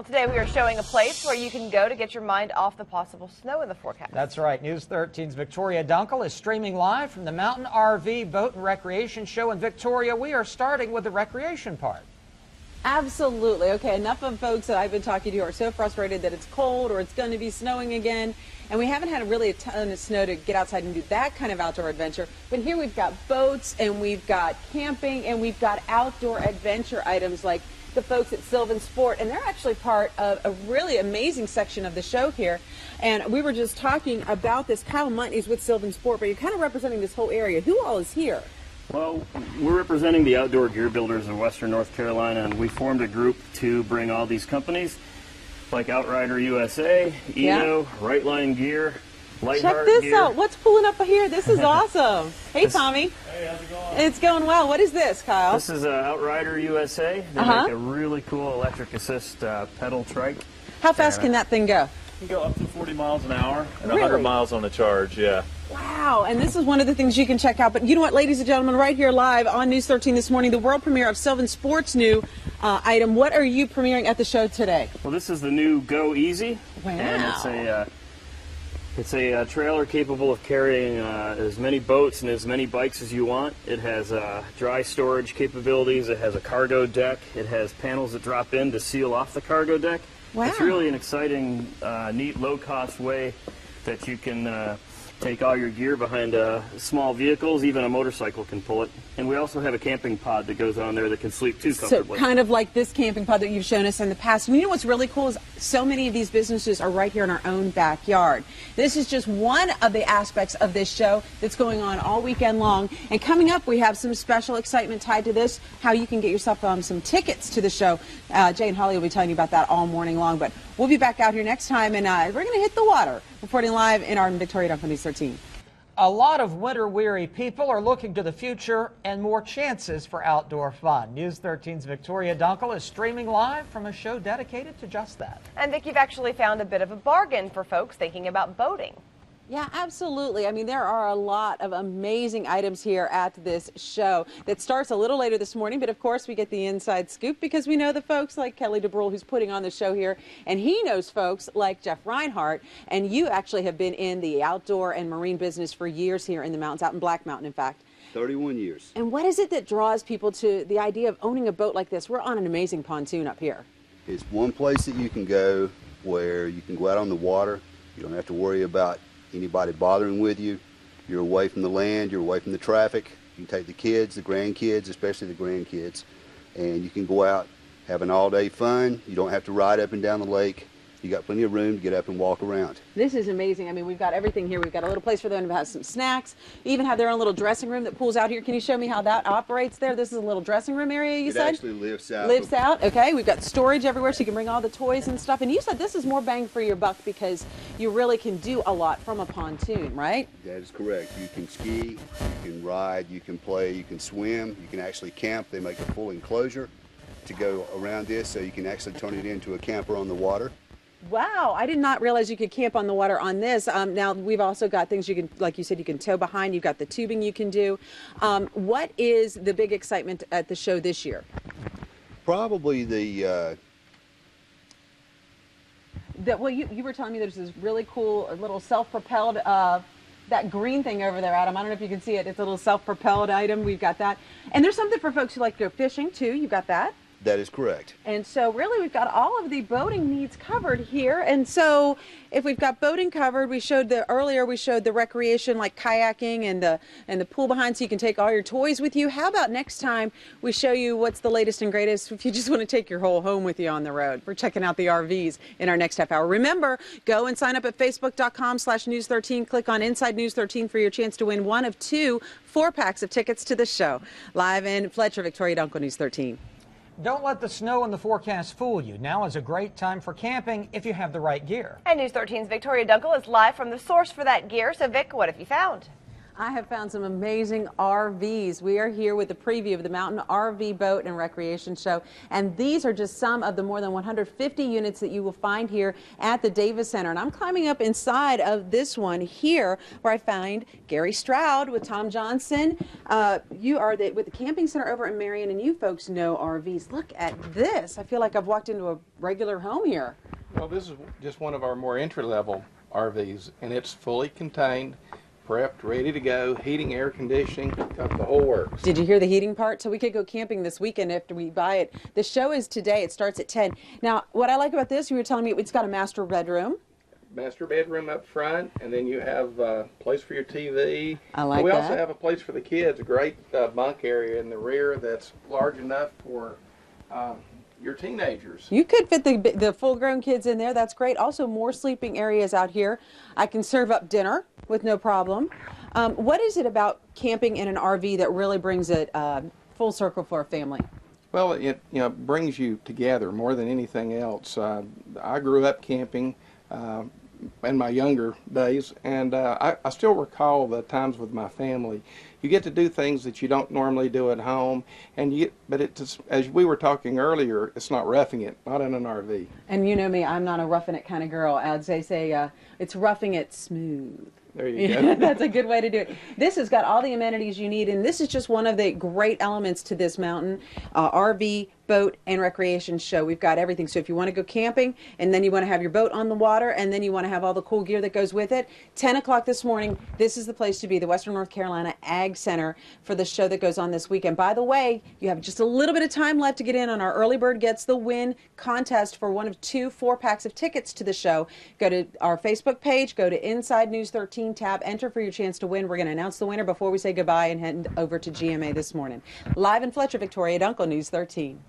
Well, today we are showing a place where you can go to get your mind off the possible snow in the forecast. That's right. News 13's Victoria Dunkle is streaming live from the Mountain RV Boat and Recreation Show in Victoria. We are starting with the recreation part. Absolutely. Okay, enough of folks that I've been talking to who are so frustrated that it's cold or it's going to be snowing again. And we haven't had really a ton of snow to get outside and do that kind of outdoor adventure. But here we've got boats and we've got camping and we've got outdoor adventure items like the folks at Sylvan Sport, and they're actually part of a really amazing section of the show here. And we were just talking about this. Kyle Muntney's with Sylvan Sport, but you're kind of representing this whole area. Who all is here? Well, we're representing the outdoor gear builders of Western North Carolina, and we formed a group to bring all these companies like Outrider USA, Eno, Right Line Gear, Rhinehart Check this Gear. out. What's pulling up here? This is awesome. Hey, Tommy. Hey, how's it going? It's going well. What is this, Kyle? This is Outrider USA. They make a really cool electric assist pedal trike. How fast can that thing go? You can go up to 40 miles an hour and Really? 100 miles on the charge, yeah. Wow, and this is one of the things you can check out. But you know what, ladies and gentlemen, right here live on News 13 this morning, the world premiere of Sylvan Sports' new item. What are you premiering at the show today? Well, this is the new Go Easy. Wow. And it's a trailer capable of carrying as many boats and as many bikes as you want. It has dry storage capabilities. It has a cargo deck. It has panels that drop in to seal off the cargo deck. Wow. It's really an exciting, neat, low-cost way that you can take all your gear behind small vehicles. Even a motorcycle can pull it. And we also have a camping pod that goes on there that can sleep too comfortably. So kind of like this camping pod that you've shown us in the past. And you know what's really cool is so many of these businesses are right here in our own backyard. This is just one of the aspects of this show that's going on all weekend long. And coming up, we have some special excitement tied to this, how you can get yourself some tickets to the show. Jay and Holly will be telling you about that all morning long. But we'll be back out here next time, and we're going to hit the water. Reporting live in our Victoria Dunkle News 13. A lot of winter-weary people are looking to the future and more chances for outdoor fun. News 13's Victoria Dunkle is streaming live from a show dedicated to just that. And Vic, you've actually found a bit of a bargain for folks thinking about boating. Yeah, absolutely. I mean, there are a lot of amazing items here at this show that starts a little later this morning. But of course, we get the inside scoop because we know the folks like Kelly DeBruhl, who's putting on the show here. And he knows folks like Jeff Rhinehart. And you actually have been in the outdoor and marine business for years here in the mountains, out in Black Mountain, in fact. 31 years. And what is it that draws people to the idea of owning a boat like this? We're on an amazing pontoon up here. It's one place that you can go where you can go out on the water. You don't have to worry about anybody bothering with you. You're away from the land, you're away from the traffic. You can take the kids, the grandkids, especially the grandkids, and you can go out, have an all-day fun. You don't have to ride up and down the lake. You got plenty of room to get up and walk around. This is amazing. I mean, we've got everything here. We've got a little place for them to have some snacks, even have their own little dressing room that pulls out here. Can you show me how that operates there? This is a little dressing room area, you said? It actually lifts out. Lifts out, okay. We've got storage everywhere so you can bring all the toys and stuff. And you said this is more bang for your buck because you really can do a lot from a pontoon, right? That is correct. You can ski, you can ride, you can play, you can swim, you can actually camp. They make a full enclosure to go around this so you can actually turn it into a camper on the water. Wow, I did not realize you could camp on the water on this. Now, we've also got things you can, like you said, you can tow behind. You've got the tubing you can do. What is the big excitement at the show this year? Probably the... Well, you were telling me there's this really cool little self-propelled, that green thing over there, Adam. I don't know if you can see it. It's a little self-propelled item. We've got that. And there's something for folks who like to go fishing, too. You've got that. That is correct. And so really we've got all of the boating needs covered here. And so if we've got boating covered, earlier we showed the recreation like kayaking and the pool behind so you can take all your toys with you. How about next time we show you what's the latest and greatest if you just want to take your whole home with you on the road? We're checking out the RVs in our next half hour. Remember, go and sign up at facebook.com/news13. Click on Inside News 13 for your chance to win one of 2 4-packs of tickets to the show. Live in Fletcher, Victoria Dunkle News 13. Don't let the snow in the forecast fool you. Now is a great time for camping if you have the right gear. And News 13's Victoria Dunkle is live from the source for that gear. So, Vic, what have you found? I have found some amazing RVs. We are here with the preview of the Mountain RV Boat and Recreation Show, and these are just some of the more than 150 units that you will find here at the Davis Center. And I'm climbing up inside of this one here where I find Gary Stroud with Tom Johnson. You are with the Camping Center over in Marion, and you folks know RVs. Look at this. I feel like I've walked into a regular home here. Well, this is just one of our more entry-level RVs, and it's fully contained, prepped, ready to go, heating, air conditioning, got the whole works. Did you hear the heating part? So we could go camping this weekend after we buy it. The show is today. It starts at 10. Now, what I like about this, you were telling me it's got a master bedroom. Master bedroom up front, and then you have a place for your TV. I like we that. also have a place for the kids, a great bunk area in the rear that's large enough for your teenagers. You could fit the full-grown kids in there. That's great. Also, more sleeping areas out here. I can serve up dinner with no problem. What is it about camping in an RV that really brings it full circle for a family? Well, it brings you together more than anything else. I grew up camping in my younger days, and I still recall the times with my family. You get to do things that you don't normally do at home, and but as we were talking earlier, it's not roughing it, not in an RV. And you know me, I'm not a roughing it kind of girl. I'd say it's roughing it smooth. There you go. That's a good way to do it. This has got all the amenities you need, and this is just one of the great elements to this mountain RV, boat, and recreation show. We've got everything. So if you want to go camping, and then you want to have your boat on the water, and then you want to have all the cool gear that goes with it, 10 o'clock this morning, this is the place to be, the Western North Carolina Ag Center for the show that goes on this weekend. By the way, you have just a little bit of time left to get in on our Early Bird Gets the Win contest for one of 2 4-packs of tickets to the show. Go to our Facebook page, go to Inside News 13 tab, enter for your chance to win. We're going to announce the winner before we say goodbye and head over to GMA this morning. Live in Fletcher, Victoria, Dunkle, News 13.